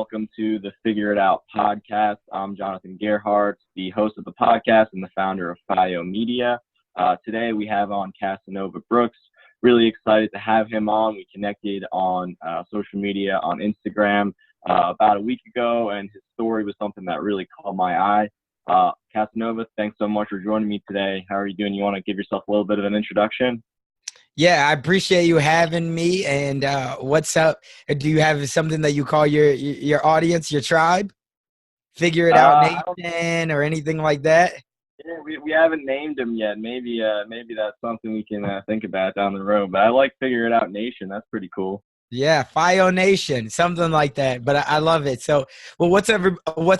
welcome to the Figure It Out podcast. I'm Jonathan Gerhardt, the host of the podcast and the founder of Figureitout Media. Today we have on Casanova Brooks. Really excited to have him on. We connected on social media, on Instagram about a week ago, and his story was something that really caught my eye. Casanova, thanks so much for joining me today. How are you doing? You want to give yourself a little bit of an introduction? Yeah, I appreciate you having me. And what's up? Do you have something that you call your audience, your tribe? Figure It Out Nation or anything like that? Yeah, we haven't named him yet. Maybe that's something we can think about down the road. But I like Figure It Out Nation. That's pretty cool. Yeah, Figureitout Nation, something like that. But I love it. So, well, what's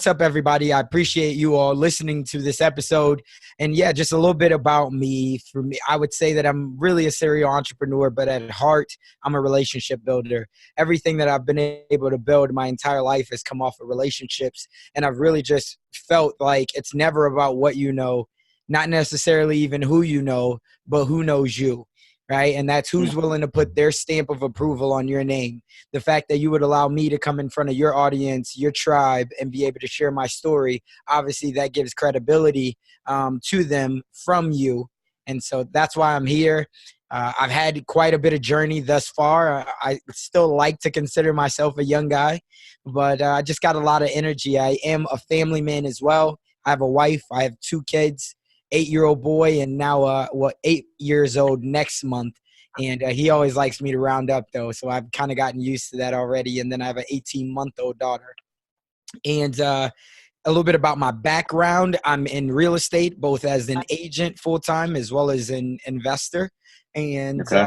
up, everybody? I appreciate you all listening to this episode. And yeah, just a little bit about me. For me, I would say that I'm really a serial entrepreneur, but at heart, I'm a relationship builder. Everything that I've been able to build my entire life has come off of relationships. And I've really just felt like it's never about what you know, not necessarily even who you know, but who knows you. Right. And that's who's willing to put their stamp of approval on your name. The fact that you would allow me to come in front of your audience, your tribe, and be able to share my story, obviously that gives credibility to them from you. And so that's why I'm here. I've had quite a bit of journey thus far. I still like to consider myself a young guy, but I just got a lot of energy. I am a family man as well. I have a wife. I have 2 kids. 8-year-old boy and now 8 years old next month, and he always likes me to round up though, so I've kind of gotten used to that already. And then I have an 18-month-old daughter. And a little bit about my background: I'm in real estate, both as an agent full-time as well as an investor. And Okay.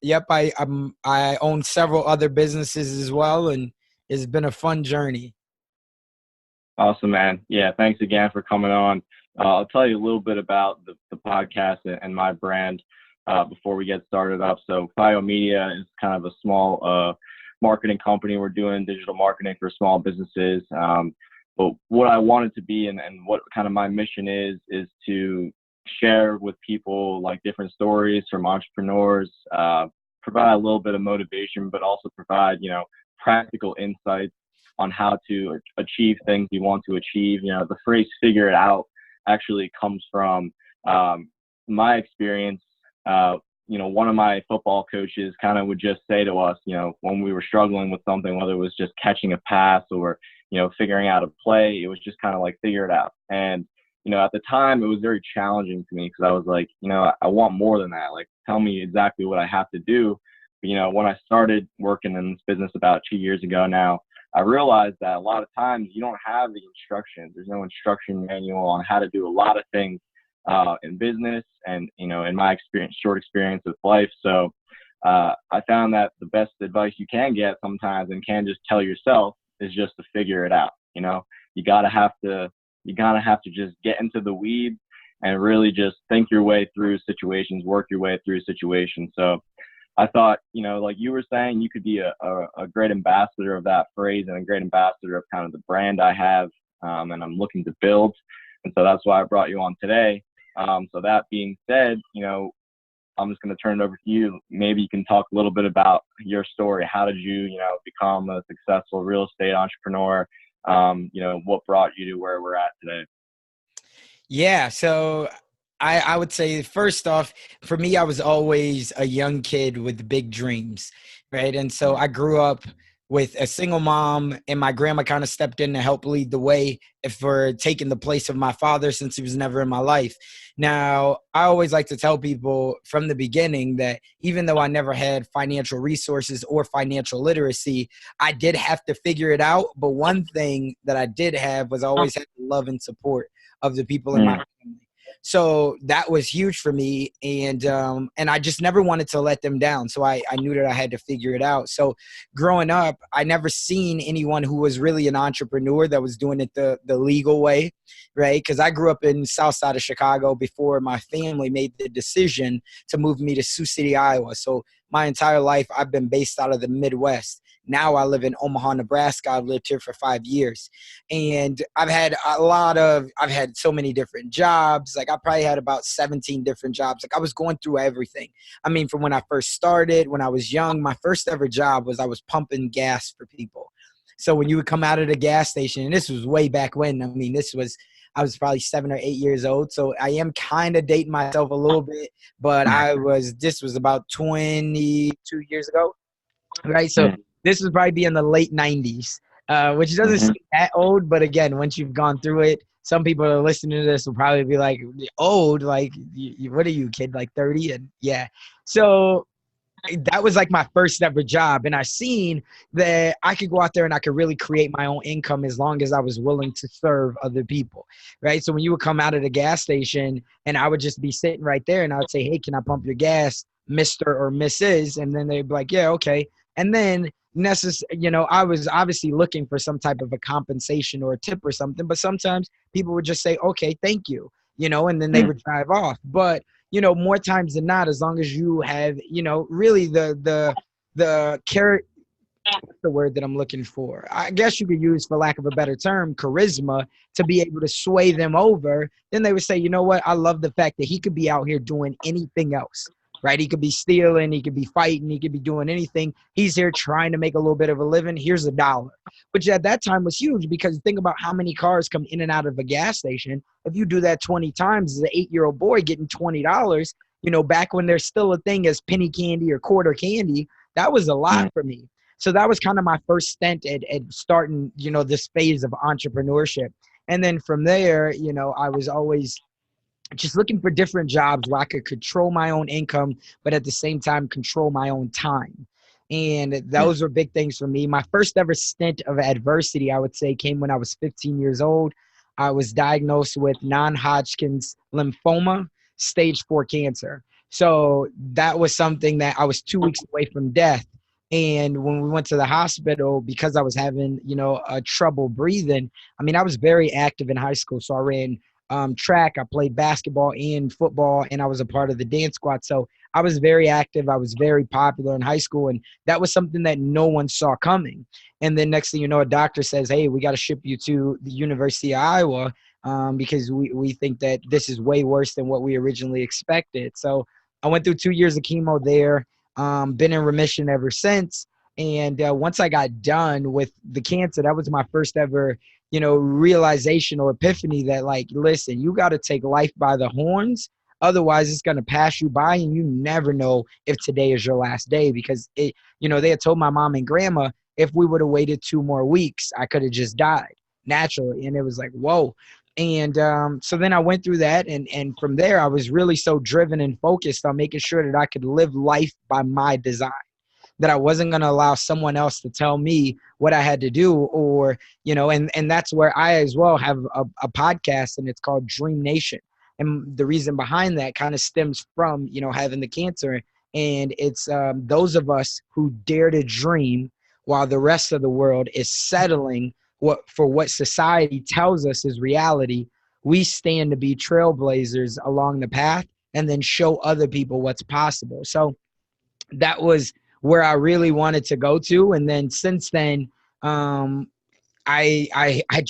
yep, I own several other businesses as well, and it's been a fun journey. Awesome, man. Yeah, thanks again for coming on. I'll tell you a little bit about the podcast and my brand before we get started up. So Figureitout Media is kind of a small marketing company. We're doing digital marketing for small businesses. But what I wanted to be and what kind of my mission is to share with people like different stories from entrepreneurs, provide a little bit of motivation, but also provide, practical insights on how to achieve things you want to achieve. The phrase "figure it out" actually comes from my experience. One of my football coaches kind of would just say to us, when we were struggling with something, whether it was just catching a pass or, figuring out a play, it was just kind of like, figure it out. And, at the time it was very challenging to me because I was like, I want more than that. Like, tell me exactly what I have to do. But, when I started working in this business about 2 years ago now, I realized that a lot of times you don't have the instructions. There's no instruction manual on how to do a lot of things in business and, in my short experience with life. So I found that the best advice you can get sometimes and can just tell yourself is just to figure it out. You gotta have to just get into the weeds and really just think your way through situations, work your way through situations. So I thought, like you were saying, you could be a great ambassador of that phrase and a great ambassador of kind of the brand I have and I'm looking to build. And so that's why I brought you on today. So that being said, I'm just going to turn it over to you. Maybe you can talk a little bit about your story. How did you, become a successful real estate entrepreneur? What brought you to where we're at today? Yeah, so I would say, first off, for me, I was always a young kid with big dreams, right? And so I grew up with a single mom, and my grandma kind of stepped in to help lead the way for taking the place of my father since he was never in my life. Now, I always like to tell people from the beginning that even though I never had financial resources or financial literacy, I did have to figure it out. But one thing that I did have was I always had the love and support of the people in my family. So that was huge for me. And I just never wanted to let them down. So I knew that I had to figure it out. So growing up, I never seen anyone who was really an entrepreneur that was doing it the legal way, right? Because I grew up in South Side of Chicago before my family made the decision to move me to Sioux City, Iowa. So my entire life, I've been based out of the Midwest. Now I live in Omaha, Nebraska. I've lived here for 5 years. And I've had so many different jobs. Like I probably had about 17 different jobs. Like I was going through everything. I mean, from when I first started, when I was young, my first ever job was I was pumping gas for people. So when you would come out of the gas station, and this was way back when, I mean, I was probably 7 or 8 years old. So I am kind of dating myself a little bit, but this was about 22 years ago, right? So this would probably be in the late 90s, which doesn't seem that old. But again, once you've gone through it, some people are listening to this will probably be like, old, like, what are you, kid, like 30? And yeah. So that was like my first ever job. And I seen that I could go out there and I could really create my own income as long as I was willing to serve other people, right? So when you would come out of the gas station and I would just be sitting right there and I would say, hey, can I pump your gas, Mr. or Mrs.? And then they'd be like, yeah, okay. And then I was obviously looking for some type of a compensation or a tip or something, but sometimes people would just say, okay, thank you, and then they would drive off. But more times than not, as long as you have, really the character, the word that I'm looking for, I guess you could use, for lack of a better term, charisma, to be able to sway them over, then they would say, you know what, I love the fact that he could be out here doing anything else, right? He could be stealing, he could be fighting, he could be doing anything. He's here trying to make a little bit of a living. Here's $1. Which at that time was huge, because think about how many cars come in and out of a gas station. If you do that 20 times as an 8-year-old boy getting $20, back when there's still a thing as penny candy or quarter candy, that was a lot for me. So that was kind of my first stint at starting, this phase of entrepreneurship. And then from there, I was always just looking for different jobs where I could control my own income, but at the same time, control my own time. And those were big things for me. My first ever stint of adversity, I would say, came when I was 15 years old. I was diagnosed with non-Hodgkin's lymphoma, stage 4 cancer. So that was something that I was 2 weeks away from death. And when we went to the hospital, because I was having, trouble breathing, I mean, I was very active in high school. So I ran track, I played basketball and football, and I was a part of the dance squad. So I was very active. I was very popular in high school, and that was something that no one saw coming. And then next thing you know, a doctor says, hey, we got to ship you to the University of Iowa because we think that this is way worse than what we originally expected. So I went through 2 years of chemo there, been in remission ever since. And once I got done with the cancer, that was my first ever realization or epiphany that, like, listen, you got to take life by the horns. Otherwise, it's going to pass you by, and you never know if today is your last day, because they had told my mom and grandma, if we would have waited 2 more weeks, I could have just died naturally. And it was like, whoa. And so then I went through that. And from there, I was really so driven and focused on making sure that I could live life by my design, that I wasn't going to allow someone else to tell me what I had to do, or, and that's where I as well have a podcast, and it's called Dream Nation. And the reason behind that kind of stems from, having the cancer. And it's those of us who dare to dream while the rest of the world is settling for what society tells us is reality. We stand to be trailblazers along the path and then show other people what's possible. So that was where I really wanted to go to. And then since then, I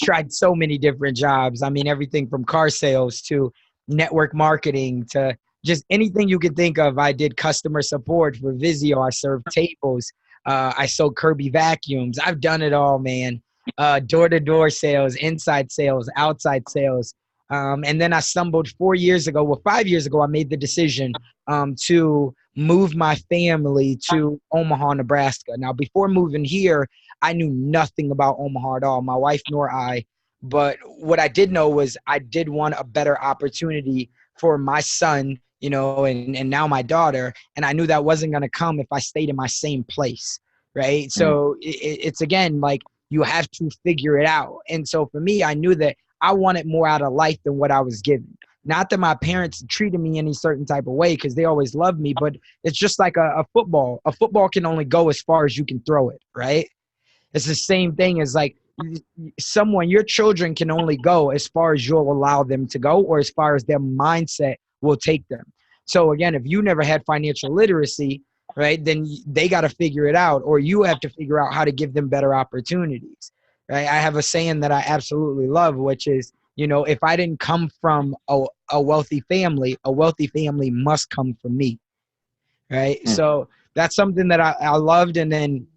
tried so many different jobs. I mean, everything from car sales to network marketing to just anything you could think of. I did customer support for Vizio. I served tables. I sold Kirby vacuums. I've done it all, man. Door-to-door sales, inside sales, outside sales. And then I stumbled 5 years ago, I made the decision to move my family to Omaha, Nebraska. Now, before moving here, I knew nothing about Omaha at all, my wife nor I. But what I did know was I did want a better opportunity for my son, and now my daughter. And I knew that wasn't going to come if I stayed in my same place, right? So it's again, like, you have to figure it out. And so for me, I knew that I wanted more out of life than what I was given. Not that my parents treated me any certain type of way, because they always loved me, but it's just like a football. A football can only go as far as you can throw it, right? It's the same thing as like your children can only go as far as you'll allow them to go, or as far as their mindset will take them. So again, if you never had financial literacy, right, then they got to figure it out, or you have to figure out how to give them better opportunities, right? I have a saying that I absolutely love, which is, if I didn't come from a wealthy family must come from me, right? So that's something that I loved. And then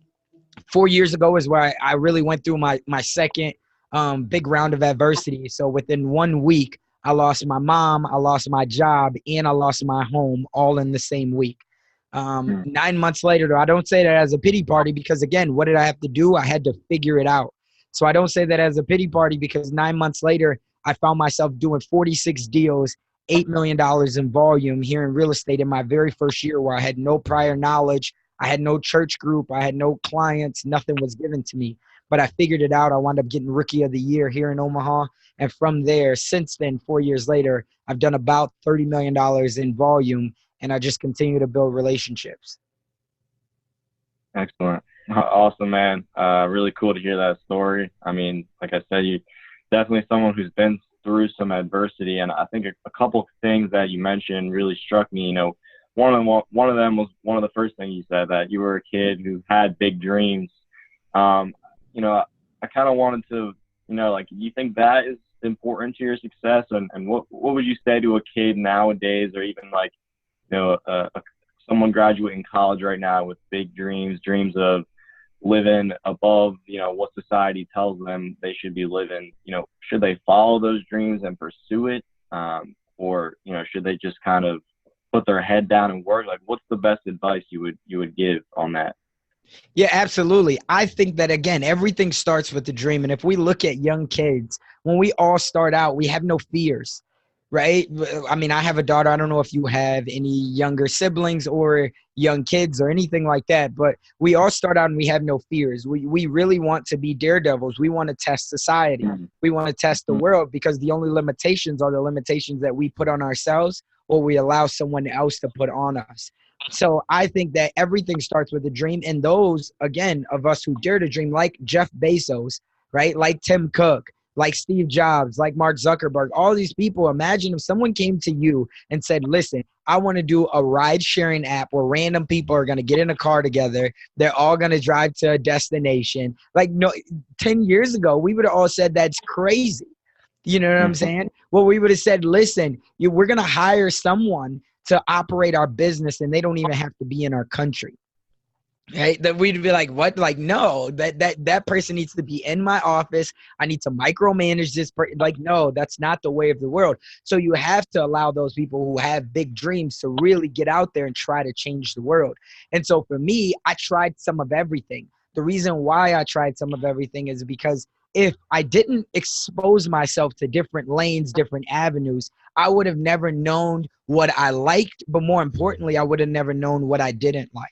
4 years ago is where I really went through my second big round of adversity. So within 1 week, I lost my mom, I lost my job, and I lost my home all in the same week. Mm. 9 months later, though, I don't say that as a pity party because, again, what did I have to do? I had to figure it out. So I don't say that as a pity party because 9 months later, I found myself doing 46 deals, $8 million in volume here in real estate in my very first year, where I had no prior knowledge. I had no church group. I had no clients. Nothing was given to me. But I figured it out. I wound up getting Rookie of the Year here in Omaha. And from there, since then, 4 years later, I've done about $30 million in volume, and I just continue to build relationships. Excellent. Awesome, man. Really cool to hear that story. I mean, like I said, you definitely someone who's been through some adversity. And I think a couple of things that you mentioned really struck me. You know, one of them was one of the first things you said, that you were a kid who had big dreams. You know, I kind of wanted to, you know, like, you think that is important to your success? And what would you say to a kid nowadays, or even like, you know, someone graduating college right now with big dreams of living above, you know, what society tells them they should be living? You know, should they follow those dreams and pursue it? Or, you know, should they just kind of put their head down and work? Like, what's the best advice you would give on that? Yeah, absolutely. I think that, again, everything starts with the dream. And if we look at young kids, when we all start out, we have no fears, right? I mean, I have a daughter. I don't know if you have any younger siblings or young kids or anything like that, but we all start out and we have no fears. We really want to be daredevils. We want to test society. We want to test the world, because the only limitations are the limitations that we put on ourselves or we allow someone else to put on us. So I think that everything starts with a dream. And those, again, of us who dare to dream, like Jeff Bezos, right? Like Tim Cook, like Steve Jobs, like Mark Zuckerberg, all these people. Imagine if someone came to you and said, listen, I want to do a ride sharing app where random people are going to get in a car together. They're all going to drive to a destination. Like, no, 10 years ago, we would have all said that's crazy. You know what I'm saying? Well, we would have said, listen, we're going to hire someone to operate our business, and they don't even have to be in our country. Right? That we'd be like, what? Like, no, that person needs to be in my office. I need to micromanage this. Like, no, that's not the way of the world. So you have to allow those people who have big dreams to really get out there and try to change the world. And so for me, I tried some of everything. The reason why I tried some of everything is because if I didn't expose myself to different lanes, different avenues, I would have never known what I liked, but more importantly, I would have never known what I didn't like.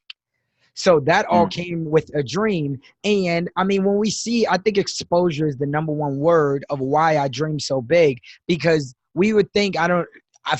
So that all came with a dream. And I mean, when we see, I think exposure is the number one word of why I dream so big, because we would think,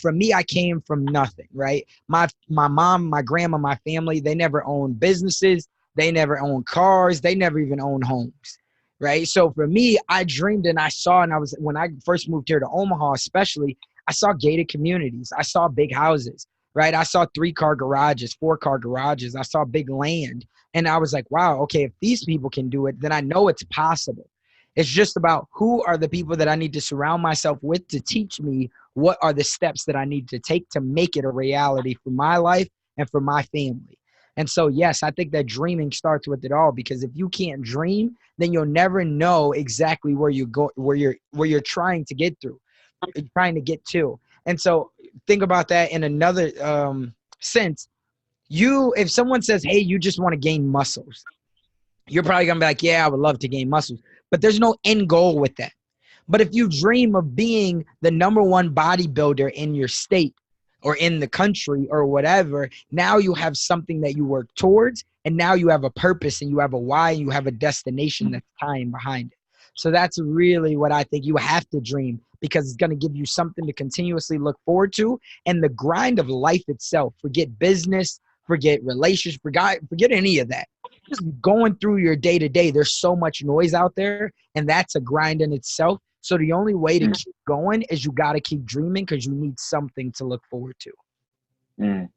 for me, I came from nothing, right? My mom, my grandma, my family, they never owned businesses. They never owned cars. They never even owned homes. Right. So for me, I dreamed and I saw, and when I first moved here to Omaha, especially, I saw gated communities. I saw big houses. Right. I saw 3-car garages, 4-car garages. I saw big land. And I was like, wow, okay, if these people can do it, then I know it's possible. It's just about who are the people that I need to surround myself with to teach me what are the steps that I need to take to make it a reality for my life and for my family. And so, yes, I think that dreaming starts with it all, because if you can't dream, then you'll never know exactly where you go, where you're trying to get to. And so think about that in another sense. If someone says, hey, you just want to gain muscles, you're probably going to be like, yeah, I would love to gain muscles. But there's no end goal with that. But if you dream of being the number one bodybuilder in your state or in the country or whatever, now you have something that you work towards, and now you have a purpose and you have a why and you have a destination that's tying behind it. So that's really what I think. You have to dream, because it's going to give you something to continuously look forward to. And the grind of life itself, forget business, forget relationships, forget any of that. Just going through your day to day, there's so much noise out there, and that's a grind in itself. So the only way to keep going is you got to keep dreaming, because you need something to look forward to.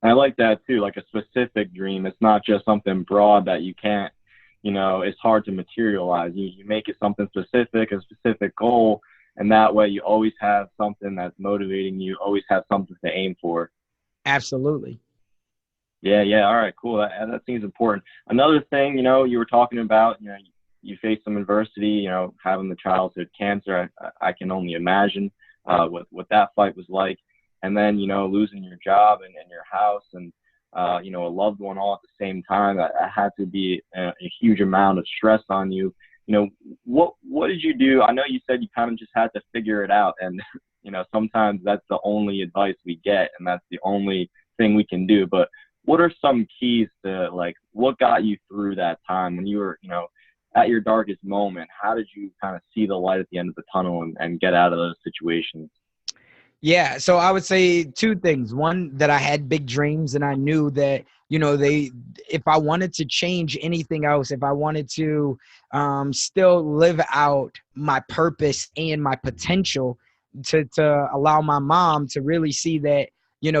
I like that too, like a specific dream. It's not just something broad that you can't, you know, it's hard to materialize. You make it something specific, a specific goal, and that way you always have something that's motivating you, always have something to aim for. Absolutely. Yeah, yeah. All right, cool. That seems important. Another thing, you were talking about, you faced some adversity, having the childhood cancer. I can only imagine what that fight was like. And then, losing your job and your house and, a loved one all at the same time. That had to be a huge amount of stress on you. What did you do? I know you said you kind of just had to figure it out. And, sometimes that's the only advice we get and that's the only thing we can do. But what are some keys to like what got you through that time when you were, at your darkest moment? How did you kind of see the light at the end of the tunnel and get out of those situations? Yeah, so I would say two things. One, that I had big dreams and I knew that, if I wanted to change anything else, if I wanted to still live out my purpose and my potential to allow my mom to really see that,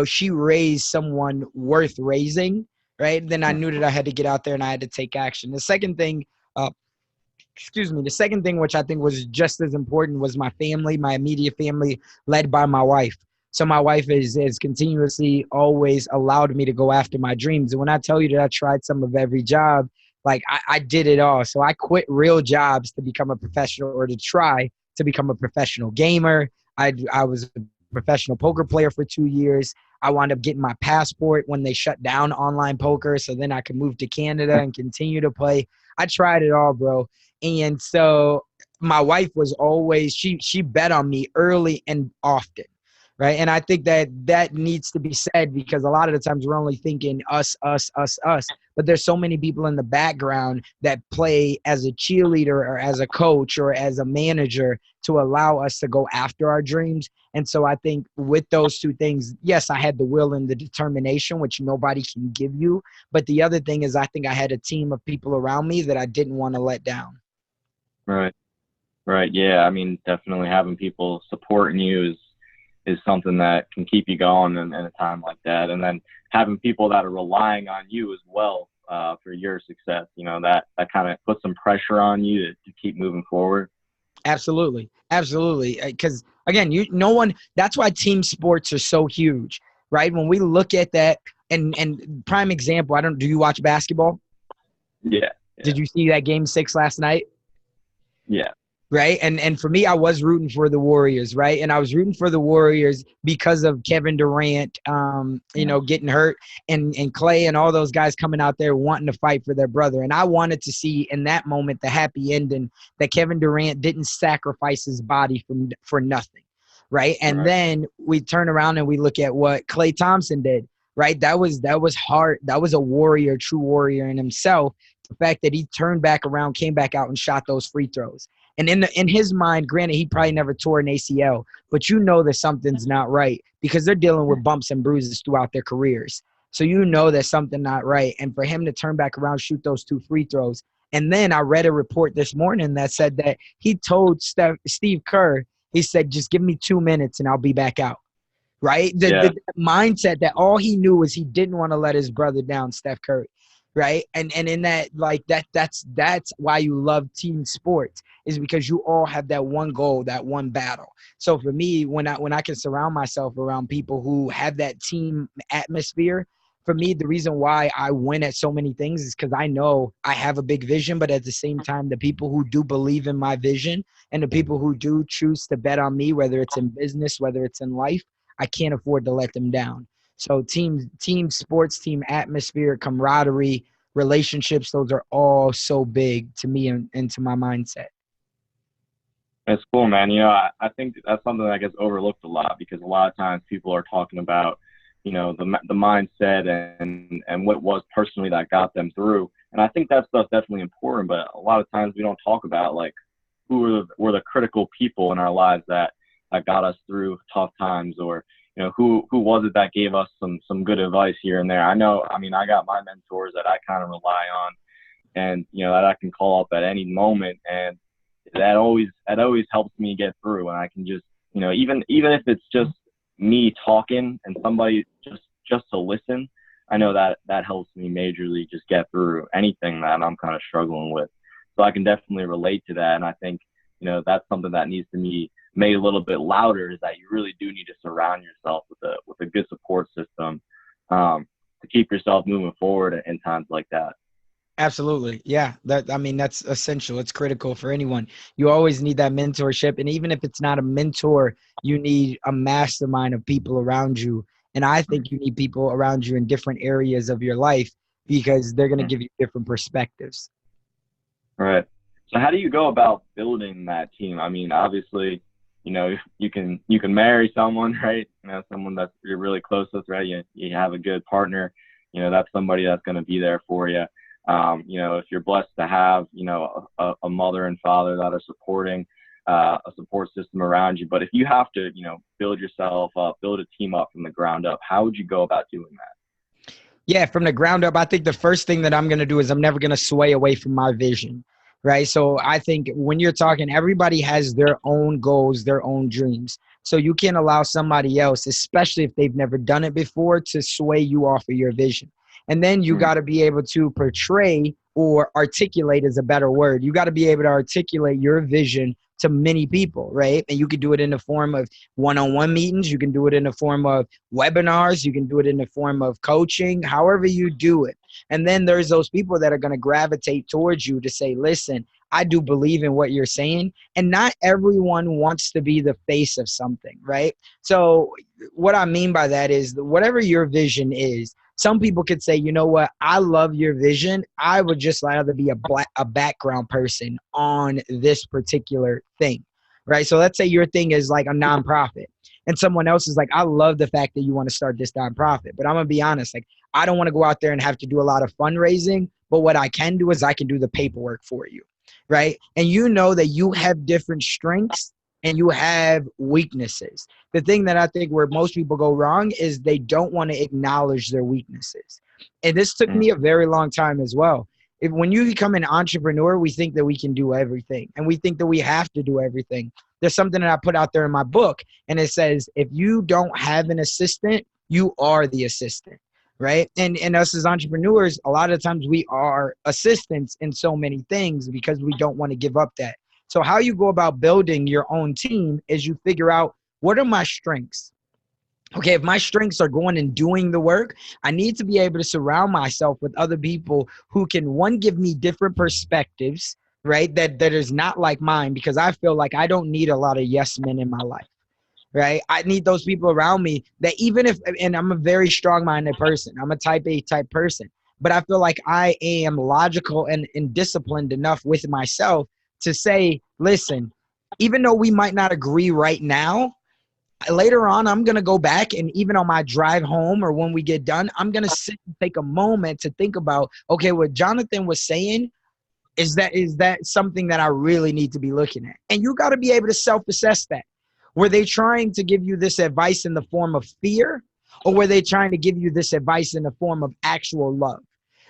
she raised someone worth raising, right? Then I knew that I had to get out there and I had to take action. The second thing, uh, excuse me, the second thing, which I think was just as important, was my family, my immediate family, led by my wife. So my wife is continuously always allowed me to go after my dreams. And when I tell you that I tried some of every job, like I did it all. So I quit real jobs to become a professional, or to try to become a professional gamer. I was a professional poker player for 2 years. I wound up getting my passport when they shut down online poker, so then I could move to Canada and continue to play. I tried it all, bro. And so my wife was always, she bet on me early and often, right? And I think that that needs to be said, because a lot of the times we're only thinking us, us, us, us. But there's so many people in the background that play as a cheerleader or as a coach or as a manager to allow us to go after our dreams. And so I think with those two things, yes, I had the will and the determination, which nobody can give you. But the other thing is, I think I had a team of people around me that I didn't want to let down. Right. Right. Yeah. I mean, definitely having people supporting you is something that can keep you going in a time like that. And then having people that are relying on you as well for your success, that kind of puts some pressure on you to keep moving forward. Absolutely. Absolutely. Because again, no one, that's why team sports are so huge, right? When we look at that, and prime example, do you watch basketball? Yeah. Yeah. Did you see that game 6 last night? Yeah. Right. And for me, I was rooting for the Warriors, right? And I was rooting for the Warriors because of Kevin Durant, getting hurt, and Clay and all those guys coming out there wanting to fight for their brother. And I wanted to see in that moment the happy ending, that Kevin Durant didn't sacrifice his body for nothing. Right. And Right. then we turn around and we look at what Clay Thompson did. Right. That was hard. That was a warrior, true warrior in himself. The fact that he turned back around, came back out and shot those free throws. And in his mind, granted, he probably never tore an ACL, but you know that something's not right, because they're dealing with bumps and bruises throughout their careers. So you know that something not right. And for him to turn back around, shoot those 2 free throws. And then I read a report this morning that said that he told Steve Kerr, he said, just give me 2 minutes and I'll be back out. Right? Yeah. The mindset that all he knew was he didn't want to let his brother down, Steph Curry. Right. And in that, like that's why you love team sports, is because you all have that one goal, that one battle. So for me, when I can surround myself around people who have that team atmosphere, for me, the reason why I win at so many things is because I know I have a big vision, but at the same time, the people who do believe in my vision and the people who do choose to bet on me, whether it's in business, whether it's in life, I can't afford to let them down. So team sports, team atmosphere, camaraderie, relationships, those are all so big to me and to my mindset. It's cool, man. I think that's something that gets overlooked a lot because a lot of times people are talking about, the mindset and what it was personally that got them through. And I think that stuff's definitely important, but a lot of times we don't talk about like were the critical people in our lives that got us through tough times, or who was it that gave us some good advice here and there. I mean, I got my mentors that I kind of rely on, and that I can call up at any moment, and that always helps me get through. And I can just even if it's just me talking and somebody just to listen, I know that helps me majorly just get through anything that I'm kind of struggling with. So I can definitely relate to that, and I think that's something that needs to be made a little bit louder, is that you really do need to surround yourself with a good support system to keep yourself moving forward in times like that. Absolutely. Yeah. That's essential. It's critical for anyone. You always need that mentorship. And even if it's not a mentor, you need a mastermind of people around you. And I think you need people around you in different areas of your life because they're going to give you different perspectives. Right. So how do you go about building that team? I mean, obviously, you can marry someone, right? Someone that you're really close with, right? You have a good partner, that's somebody that's going to be there for you. If you're blessed to have, a mother and father that are supporting, a support system around you. But if you have to, build yourself up, build a team up from the ground up, how would you go about doing that? Yeah, from the ground up, I think the first thing that I'm going to do is I'm never going to sway away from my vision, right? So I think when you're talking, everybody has their own goals, their own dreams. So you can't allow somebody else, especially if they've never done it before, to sway you off of your vision. And then you got to be able to portray or articulate is a better word. You got to be able to articulate your vision to many people, right? And you can do it in the form of one-on-one meetings. You can do it in the form of webinars. You can do it in the form of coaching, however you do it. And then there's those people that are going to gravitate towards you to say, listen, I do believe in what you're saying. And not everyone wants to be the face of something, right? So what I mean by that is whatever your vision is, some people could say, you know what, I love your vision. I would just rather be a background person on this particular thing, right? So let's say your thing is like a nonprofit and someone else is like, I love the fact that you want to start this nonprofit, but I'm going to be honest, like, I don't want to go out there and have to do a lot of fundraising, but what I can do is I can do the paperwork for you, right? And you know that you have different strengths and you have weaknesses. The thing that I think where most people go wrong is they don't want to acknowledge their weaknesses. And this took me a very long time as well. When you become an entrepreneur, we think that we can do everything and we think that we have to do everything. There's something that I put out there in my book and it says, if you don't have an assistant, you are the assistant, right? And us as entrepreneurs, a lot of times we are assistants in so many things because we don't want to give up that. So how you go about building your own team is you figure out, what are my strengths? Okay, if my strengths are going and doing the work, I need to be able to surround myself with other people who can, one, give me different perspectives, right? That is not like mine, because I feel like I don't need a lot of yes men in my life, right? I need those people around me that even if, and I'm a very strong-minded person, I'm a type A type person, but I feel like I am logical and disciplined enough with myself to say, listen, even though we might not agree right now, later on, I'm going to go back and even on my drive home or when we get done, I'm going to sit and take a moment to think about, okay, what Jonathan was saying, is that something that I really need to be looking at? And you got to be able to self-assess that. Were they trying to give you this advice in the form of fear, or were they trying to give you this advice in the form of actual love,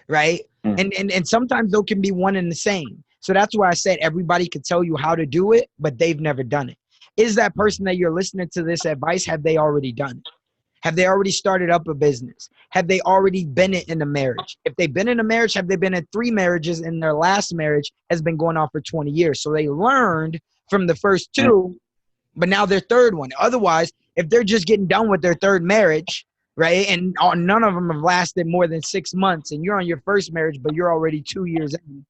right? And sometimes those can be one and the same. So that's why I said everybody could tell you how to do it, but they've never done it. Is that person that you're listening to this advice, have they already done it? Have they already started up a business? Have they already been in a marriage? If they've been in a marriage, have they been in 3 marriages and their last marriage has been going on for 20 years? So they learned from the first 2, but now their third one. Otherwise, if they're just getting done with their third marriage, right, and none of them have lasted more than 6 months, and you're on your first marriage, but you're already 2 years in,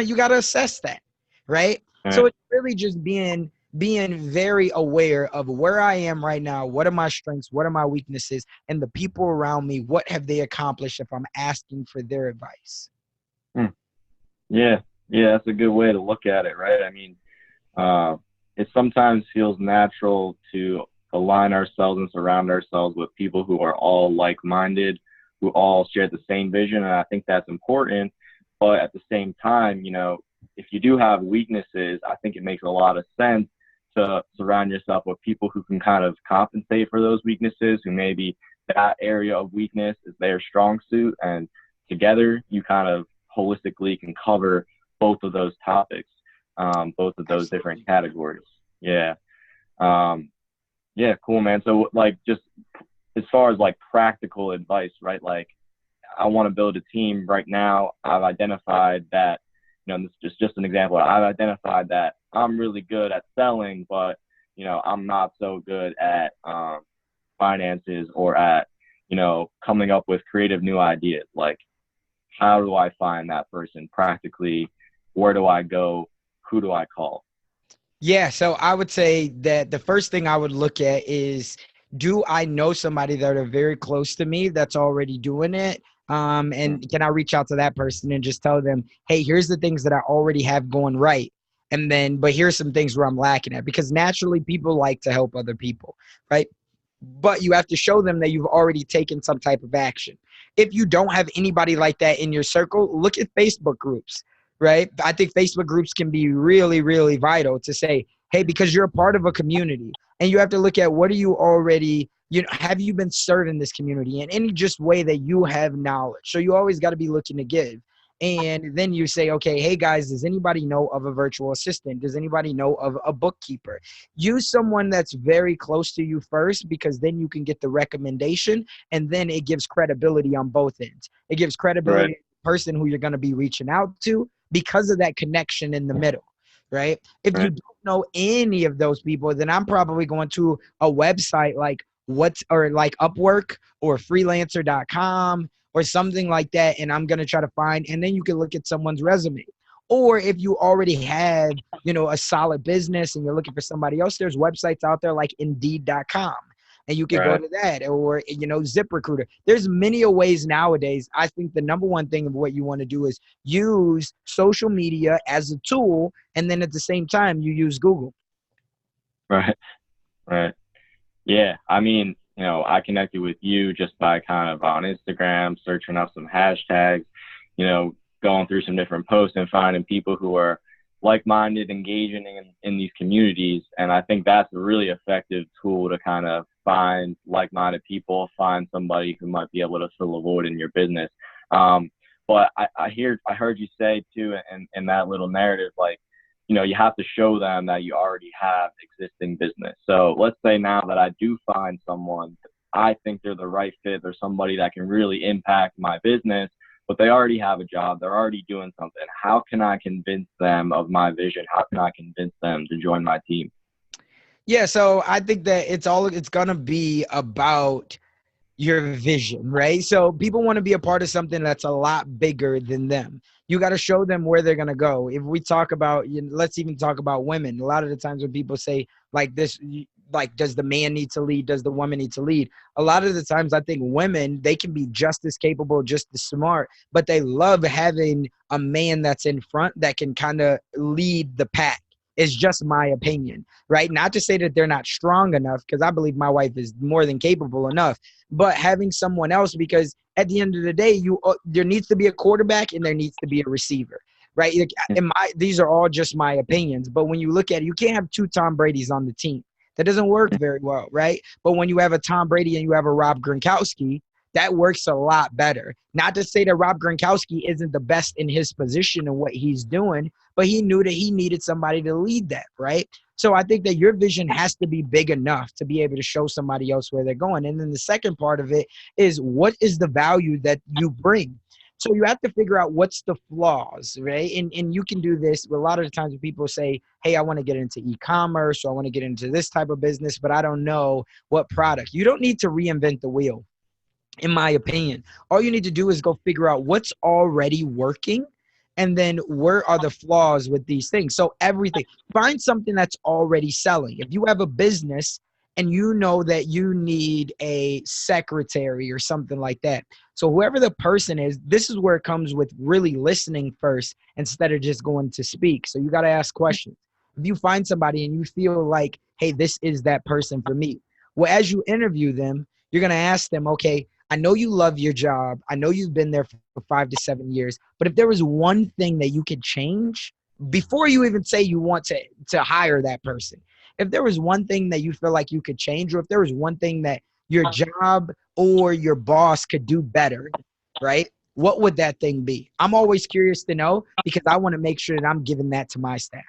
you got to assess that, right? So it's really just being very aware of where I am right now. What are my strengths? What are my weaknesses? And the people around me, what have they accomplished if I'm asking for their advice? Yeah, that's a good way to look at it, right? I mean, it sometimes feels natural to align ourselves and surround ourselves with people who are all like-minded, who all share the same vision, and I think that's important. But at the same time, if you do have weaknesses, I think it makes a lot of sense to surround yourself with people who can kind of compensate for those weaknesses, who maybe that area of weakness is their strong suit, and together you kind of holistically can cover both of those topics, both of those different categories. Yeah, cool, man. So like, just as far as like practical advice, right? Like, I want to build a team right now. I've identified that, this is just an example. I've identified that I'm really good at selling, but, I'm not so good at finances or at, coming up with creative new ideas. Like, how do I find that person practically? Where do I go? Who do I call? Yeah, so I would say that the first thing I would look at is, do I know somebody that are very close to me that's already doing it? And can I reach out to that person and just tell them, hey, here's the things that I already have going right. And then, but here's some things where I'm lacking at, because naturally people like to help other people, right? But you have to show them that you've already taken some type of action. If you don't have anybody like that in your circle, look at Facebook groups, right? I think Facebook groups can be really, really vital to say, hey, because you're a part of a community, and you have to look at what are you already, have you been serving this community in any just way that you have knowledge? So you always got to be looking to give. And then you say, okay, hey guys, does anybody know of a virtual assistant? Does anybody know of a bookkeeper? Use someone that's very close to you first, because then you can get the recommendation, and then it gives credibility on both ends. It gives credibility Right. to the person who you're going to be reaching out to because of that connection in the middle, right? If you Right. don't know any of those people, then I'm probably going to a website like like Upwork or freelancer.com or something like that, and I'm going to try to find, and then you can look at someone's resume. Or if you already have, a solid business and you're looking for somebody else, there's websites out there like indeed.com, and you could go Right. to that, or ZipRecruiter. There's many ways nowadays. I think the number one thing of what you want to do is use social media as a tool, and then at the same time you use Google. Right. Right. Yeah. I mean, I connected with you just by kind of on Instagram, searching up some hashtags, going through some different posts and finding people who are like-minded, engaging in these communities. And I think that's a really effective tool to kind of find like-minded people, find somebody who might be able to fill a void in your business. But I heard you say too, in that little narrative, like, you have to show them that you already have existing business. So let's say now that I do find someone, I think they're the right fit. They're somebody that can really impact my business, but they already have a job. They're already doing something. How can I convince them of my vision? How can I convince them to join my team? Yeah, so I think that it's gonna be about your vision, right? So people want to be a part of something that's a lot bigger than them. You got to show them where they're going to go. If we talk about, let's even talk about women. A lot of the times when people say like this, like, does the man need to lead? Does the woman need to lead? A lot of the times I think women, they can be just as capable, just as smart, but they love having a man that's in front that can kind of lead the pack. It's just my opinion, right? Not to say that they're not strong enough, because I believe my wife is more than capable enough, but having someone else, because at the end of the day, there needs to be a quarterback and there needs to be a receiver, right? These are all just my opinions, but when you look at it, you can't have two Tom Brady's on the team. That doesn't work very well, right? But when you have a Tom Brady and you have a Rob Gronkowski, that works a lot better. Not to say that Rob Gronkowski isn't the best in his position and what he's doing, but he knew that he needed somebody to lead that, right? So I think that your vision has to be big enough to be able to show somebody else where they're going. And then the second part of it is, what is the value that you bring? So you have to figure out what's the flaws, right? And you can do this. A lot of the times when people say, hey, I want to get into e-commerce, or I want to get into this type of business, but I don't know what product. You don't need to reinvent the wheel, in my opinion. All you need to do is go figure out what's already working, and then where are the flaws with these things. So everything, find something that's already selling. If you have a business and you know that you need a secretary or something like that, so whoever the person is, this is where it comes with really listening first instead of just going to speak. So you got to ask questions. If you find somebody and you feel like, hey, this is that person for me, well, as you interview them, you're going to ask them, okay, I know you love your job. I know you've been there for 5 to 7 years, but if there was one thing that you could change before you even say you want to hire that person, if there was one thing that you feel like you could change, or if there was one thing that your job or your boss could do better, right? What would that thing be? I'm always curious to know, because I want to make sure that I'm giving that to my staff.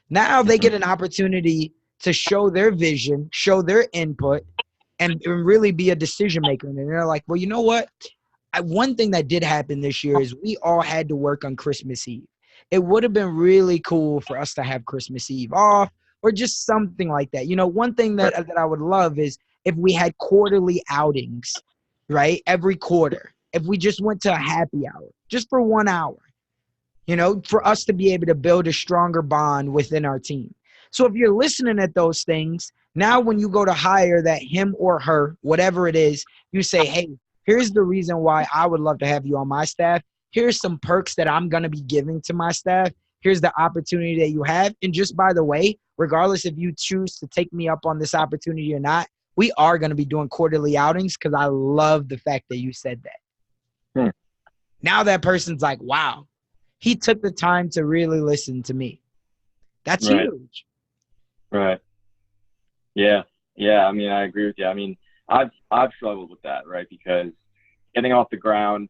Now they Mhm. get an opportunity to show their vision, show their input, and really be a decision maker. And they're like, well, you know what? One thing that did happen this year is we all had to work on Christmas Eve. It would have been really cool for us to have Christmas Eve off, or just something like that. One thing Right. that I would love is if we had quarterly outings, right? Every quarter, if we just went to a happy hour, just for 1 hour, for us to be able to build a stronger bond within our team. So if you're listening at those things, now when you go to hire that him or her, whatever it is, you say, hey, here's the reason why I would love to have you on my staff. Here's some perks that I'm going to be giving to my staff. Here's the opportunity that you have. And just by the way, regardless if you choose to take me up on this opportunity or not, we are going to be doing quarterly outings because I love the fact that you said that. Now that person's like, wow, he took the time to really listen to me. That's huge. Right. Yeah. Yeah. I mean, I agree with you. I mean, I've struggled with that, right? Because getting off the ground,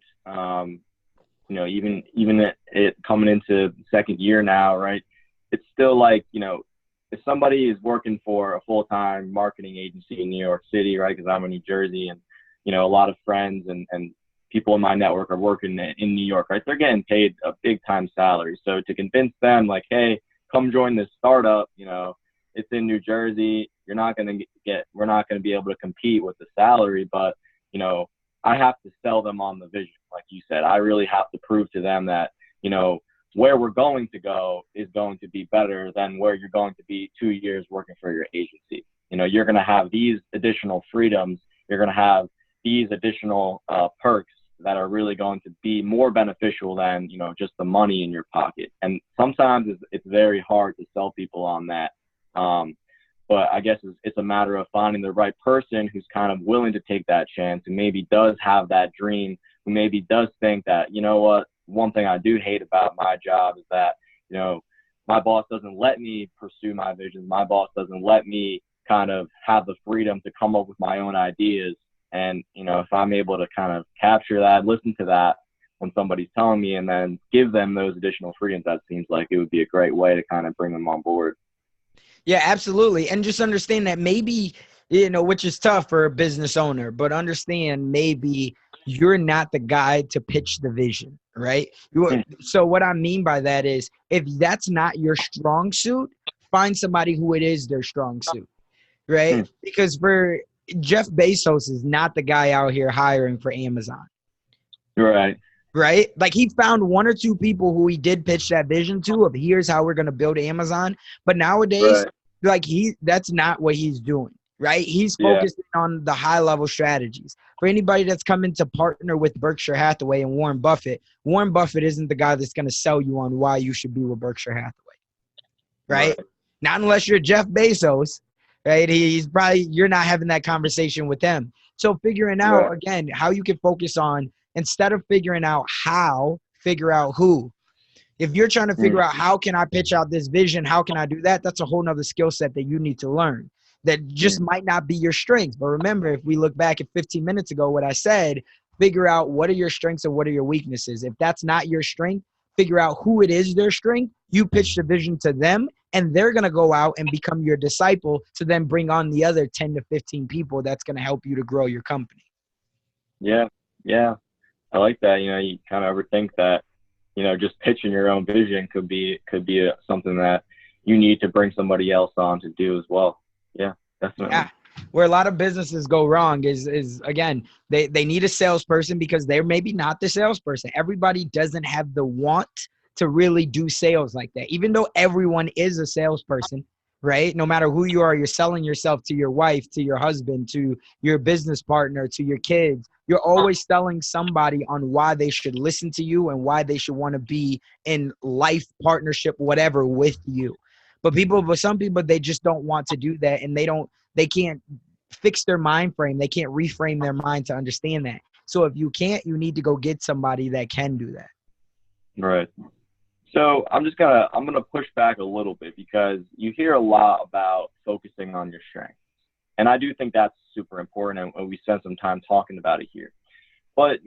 even it coming into second year now, right? It's still like, if somebody is working for a full-time marketing agency in New York City, right? Because I'm in New Jersey, and, a lot of friends and people in my network are working in New York, right? They're getting paid a big-time salary. So to convince them, like, hey, come join this startup, it's in New Jersey. We're not going to be able to compete with the salary, but, I have to sell them on the vision. Like you said, I really have to prove to them that, where we're going to go is going to be better than where you're going to be 2 years working for your agency. You're going to have these additional freedoms. You're going to have these additional perks that are really going to be more beneficial than, just the money in your pocket. And sometimes it's very hard to sell people on that. But I guess it's a matter of finding the right person who's kind of willing to take that chance, who maybe does have that dream, who maybe does think that, what, one thing I do hate about my job is that, my boss doesn't let me pursue my vision. My boss doesn't let me kind of have the freedom to come up with my own ideas. And, if I'm able to kind of capture that, listen to that when somebody's telling me, and then give them those additional freedoms, that seems like it would be a great way to kind of bring them on board. Yeah, absolutely. And just understand that maybe, which is tough for a business owner, but understand maybe you're not the guy to pitch the vision, right? So what I mean by that is, if that's not your strong suit, find somebody who it is their strong suit, right? Because for Jeff Bezos is not the guy out here hiring for Amazon. Right? Like, he found one or two people who he did pitch that vision to of, here's how we're going to build Amazon. But nowadays, like, that's not what he's doing, right? He's focusing on the high level strategies. For anybody that's coming to partner with Berkshire Hathaway and Warren Buffett isn't the guy that's going to sell you on why you should be with Berkshire Hathaway, right? Not unless you're Jeff Bezos, right? You're not having that conversation with them. So figuring out, again, how you can focus on, instead of figuring out how, figure out who. If you're trying to figure out how can I pitch out this vision, how can I do that? That's a whole nother skill set that you need to learn that just might not be your strength. But remember, if we look back at 15 minutes ago, what I said, figure out what are your strengths and what are your weaknesses. If that's not your strength, figure out who it is their strength. You pitch the vision to them, and they're going to go out and become your disciple to then bring on the other 10 to 15 people that's going to help you to grow your company. Yeah. I like that. You kind of overthink that, just pitching your own vision could be something that you need to bring somebody else on to do as well. Yeah, definitely. Yeah. Where a lot of businesses go wrong is again, they need a salesperson because they're maybe not the salesperson. Everybody doesn't have the want to really do sales like that. Even though everyone is a salesperson, right? No matter who you are, you're selling yourself to your wife, to your husband, to your business partner, to your kids. You're always telling somebody on why they should listen to you and why they should want to be in life partnership, whatever, with you. But some people, they just don't want to do that, and they can't fix their mind frame. They can't reframe their mind to understand that. So if you can't, you need to go get somebody that can do that. Right. So I'm going to push back a little bit, because you hear a lot about focusing on your strengths. And I do think that's super important, and we spent some time talking about it here. But,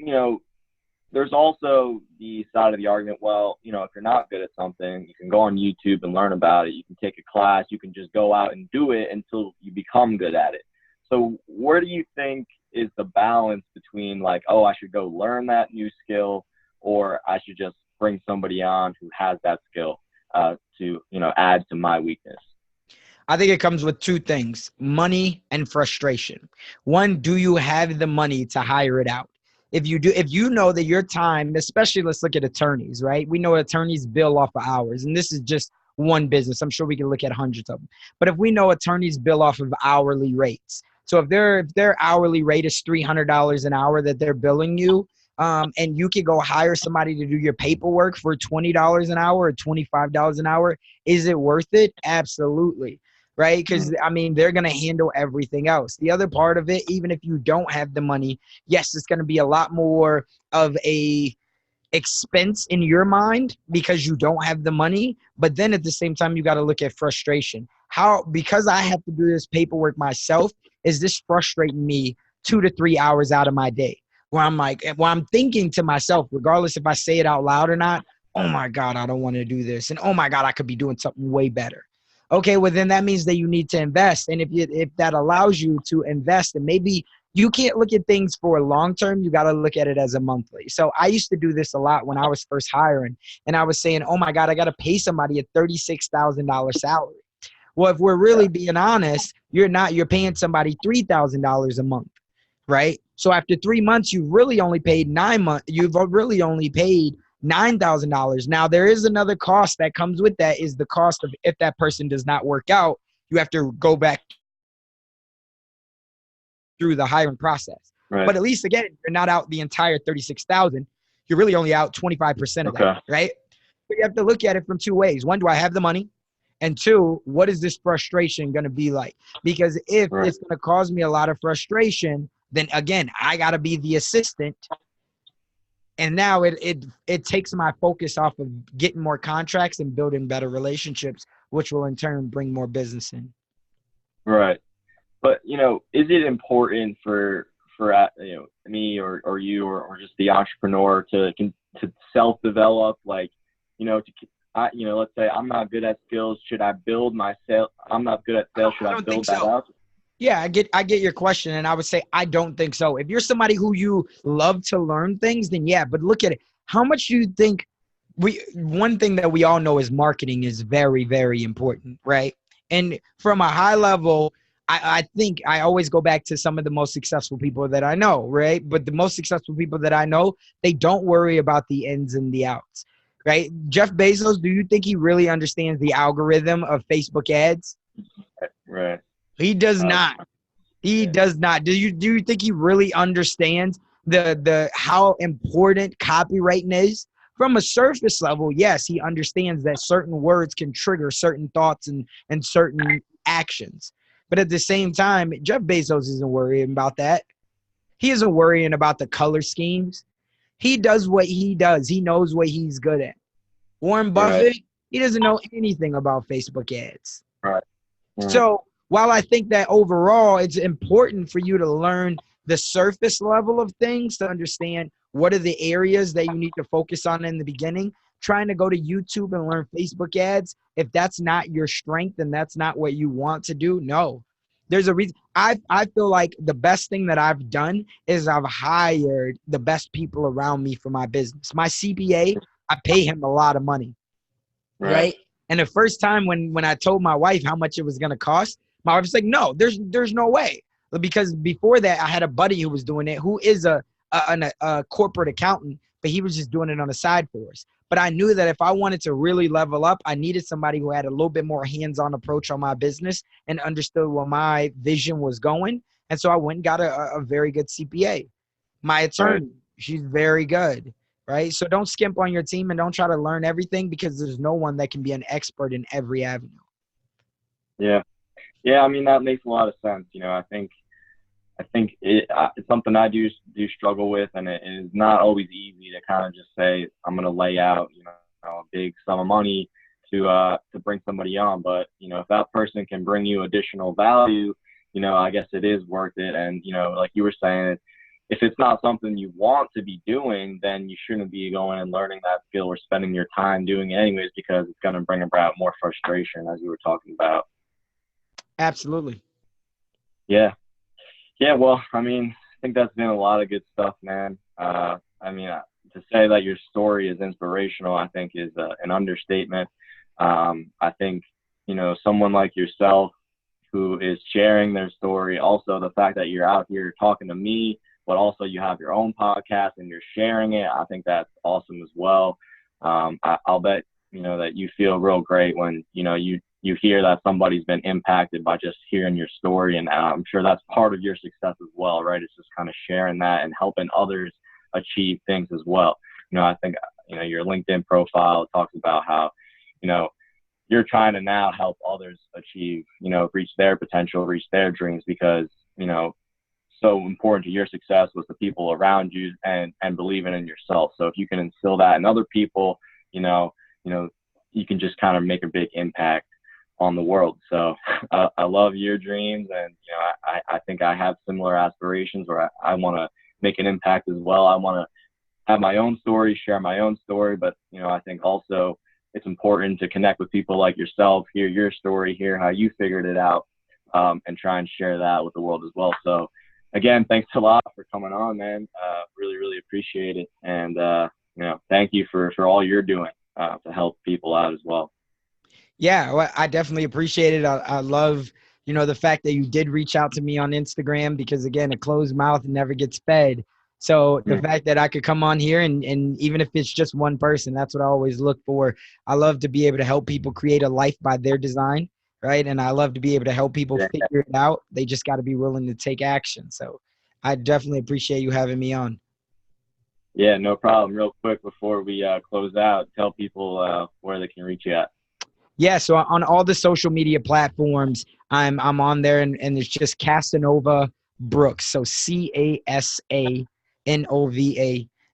there's also the side of the argument, well, if you're not good at something, you can go on YouTube and learn about it. You can take a class. You can just go out and do it until you become good at it. So where do you think is the balance between, like, oh, I should go learn that new skill, or I should just bring somebody on who has that skill to, add to my weakness? I think it comes with two things: money and frustration. One, do you have the money to hire it out? If you do, if you know that your time, especially let's look at attorneys, right? We know attorneys bill off of hours, and this is just one business. I'm sure we can look at hundreds of them. But if we know attorneys bill off of hourly rates, so if their hourly rate is $300 an hour that they're billing you, and you can go hire somebody to do your paperwork for $20 an hour or $25 an hour, is it worth it? Absolutely. Right? Because I mean, they're going to handle everything else. The other part of it, even if you don't have the money, yes, it's going to be a lot more of a expense in your mind because you don't have the money. But then at the same time, you got to look at frustration. How, because I have to do this paperwork myself, is this frustrating me 2 to 3 hours out of my day? Where I'm like, where I'm thinking to myself, regardless if I say it out loud or not, oh my God, I don't want to do this. And oh my God, I could be doing something way better. Okay, well then that means that you need to invest. And if that allows you to invest, and maybe you can't look at things for long term, you got to look at it as a monthly. So I used to do this a lot when I was first hiring, and I was saying, oh my God, I got to pay somebody a $36,000 salary. Well, if we're really being honest, you're paying somebody $3,000 a month, right? So after 3 months, you've really only paid 9 months. You've really only paid $9,000. Now there is another cost that comes with that, is the cost of if that person does not work out, you have to go back through the hiring process. Right. But at least again, you're not out the entire 36,000. You're really only out 25% of that, right? So you have to look at it from two ways. One, do I have the money? And two, what is this frustration going to be like? Because if it's going to cause me a lot of frustration, then again, I got to be the assistant. And now it takes my focus off of getting more contracts and building better relationships, which will in turn bring more business in. Right. But, is it important for me or you or just the entrepreneur to self-develop? Like, let's say I'm not good at skills. Should I build my sales? I'm not good at sales. Should I build that up? Yeah, I get your question, and I would say I don't think so. If you're somebody who you love to learn things, then yeah. But look at it. How much do you think one thing that we all know is marketing is very, very important, right? And from a high level, I think I always go back to some of the most successful people that I know, right? But the most successful people that I know, they don't worry about the ins and the outs, right? Jeff Bezos, do you think he really understands the algorithm of Facebook ads? Right. He does not. He does not. Do you think he really understands the how important copywriting is? From a surface level, yes, he understands that certain words can trigger certain thoughts and certain actions. But at the same time, Jeff Bezos isn't worrying about that. He isn't worrying about the color schemes. He does what he does. He knows what he's good at. Warren Buffett, he doesn't know anything about Facebook ads. Right. So while I think that overall it's important for you to learn the surface level of things to understand what are the areas that you need to focus on in the beginning, trying to go to YouTube and learn Facebook ads, if that's not your strength and that's not what you want to do, no. There's a reason. I feel like the best thing that I've done is I've hired the best people around me for my business. My CPA, I pay him a lot of money, right? And the first time when I told my wife how much it was going to cost, my wife was like, no, there's no way. Because before that, I had a buddy who was doing it, who is a corporate accountant, but he was just doing it on the side for us. But I knew that if I wanted to really level up, I needed somebody who had a little bit more hands-on approach on my business and understood where my vision was going. And so I went and got a very good CPA. My attorney, she's very good, right? So don't skimp on your team and don't try to learn everything, because there's no one that can be an expert in every avenue. Yeah. Yeah, I mean, that makes a lot of sense. I think it's something I do struggle with, and it is not always easy to kind of just say I'm going to lay out, a big sum of money to bring somebody on. But if that person can bring you additional value, I guess it is worth it. And like you were saying, if it's not something you want to be doing, then you shouldn't be going and learning that skill or spending your time doing it anyways, because it's going to bring about more frustration, as you were talking about. Absolutely. Yeah. Yeah, well, I mean, I think that's been a lot of good stuff, man. To say that your story is inspirational, I think is an understatement. I think, someone like yourself who is sharing their story. Also, the fact that you're out here talking to me, but also you have your own podcast and you're sharing it. I think that's awesome as well. I'll bet, that you feel real great when, you hear that somebody's been impacted by just hearing your story. And I'm sure that's part of your success as well, right? It's just kind of sharing that and helping others achieve things as well. I think, your LinkedIn profile talks about how, you're trying to now help others achieve, reach their potential, reach their dreams, because, so important to your success was the people around you and believing in yourself. So if you can instill that in other people, you can just kind of make a big impact on the world. So I love your dreams, and I think I have similar aspirations where I want to make an impact as well. I want to have my own story, share my own story, but I think also it's important to connect with people like yourself, hear your story, hear how you figured it out, and try and share that with the world as well. So again, thanks a lot for coming on, man. Really, really appreciate it. And, thank you for all you're doing to help people out as well. Yeah, well, I definitely appreciate it. I love, the fact that you did reach out to me on Instagram, because again, a closed mouth never gets fed. So the fact that I could come on here and even if it's just one person, that's what I always look for. I love to be able to help people create a life by their design, right? And I love to be able to help people figure it out. They just got to be willing to take action. So I definitely appreciate you having me on. Yeah, no problem. Real quick before we close out, tell people where they can reach you at. Yeah, so on all the social media platforms, I'm on there, and it's just Casanova Brooks. So Casanova,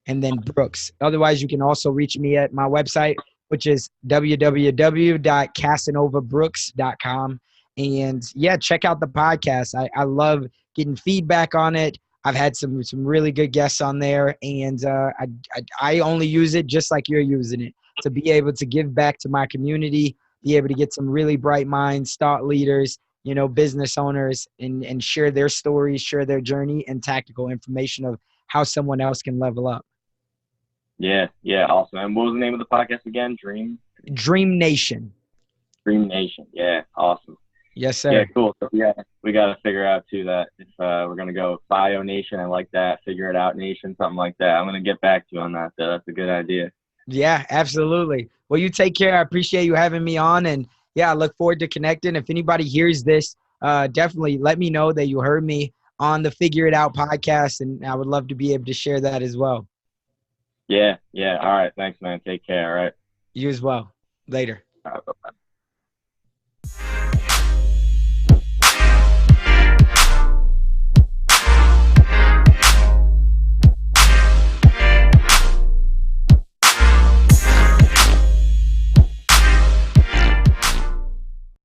and then Brooks. Otherwise, you can also reach me at my website, which is www.casanovabrooks.com. And yeah, check out the podcast. I love getting feedback on it. I've had some really good guests on there, and I only use it just like you're using it, to be able to give back to my community, be able to get some really bright minds, thought leaders, business owners, and share their stories, share their journey, and tactical information of how someone else can level up. Yeah, awesome. And what was the name of the podcast again? Dream Nation. Dream Nation. Yeah, awesome. Yes, sir. Yeah, cool. So yeah, we got to figure out too that if we're gonna go Bio Nation, I like that. Figure it out Nation, something like that. I'm gonna get back to you on that though. That's a good idea. Yeah, absolutely. Well, you take care. I appreciate you having me on, and yeah, I look forward to connecting. If anybody hears this, definitely let me know that you heard me on the Figure It Out podcast, and I would love to be able to share that as well. Yeah. All right. Thanks, man. Take care. All right. You as well. Later. All right, bye-bye.